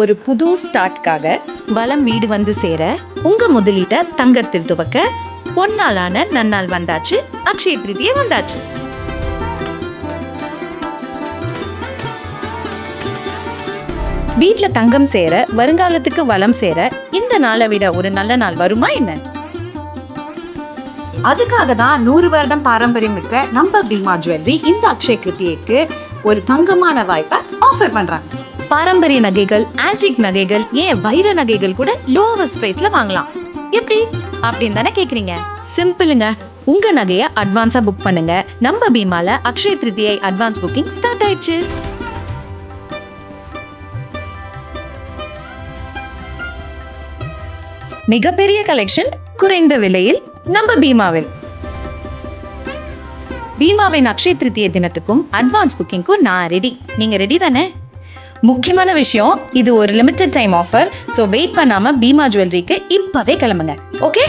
ஒரு புது ஸ்டார்ட்காக வளம் வீடு வந்து சேர உங்க முதலீட்டை தங்கத்தில் துவக்க பொன்னாளான நன்னாள் வந்தாச்சு. அக்ஷய திருதியே வந்தாச்சு. வீட்ல தங்கம் சேர, வருங்காலத்துக்கு வளம் சேர இந்த நாளை விட ஒரு நல்ல நாள் வருமா என்ன? அதுக்காக தான் 100 வருடம் பாரம்பரியம் மிக்க நம்ம பீமா ஜுவல்லரி இந்த அக்ஷய கிருத்தியைக்கு ஒரு தங்கமான வாய்ப்பை ஆஃபர் பண்றாங்க. பாரம்பரிய நகைகள், ஆன்டிக் நகைகள், ஏன் வைர நகைகள் கூட லோவஸ்ட் பிரைஸ்ல வாங்கலாம். எப்படி அப்படின்னு தானே கேக்குறீங்க? சிம்பிளுங்க. உங்க நகைய அட்வான்ஸா புக் பண்ணுங்க. நம்ம பீமால Akshaya Tritiya advance booking start ஆயிடுச்சு. மிகப்பெரிய கலெக்ஷன் குறைந்த விலையில் நம்ம பீமாவில். பீமாவின் அக்ஷய திருதியை தினத்துக்கும் அட்வான்ஸ் புக்கிங்க்கும் நான் ரெடி. நீங்க ரெடி தானே? முக்கியமான விஷயம், இது ஒரு limited time offer. So wait பண்ணாம பீமா ஜுவல்லரிக்கு இப்பவே கிளம்புங்க. ஓகே?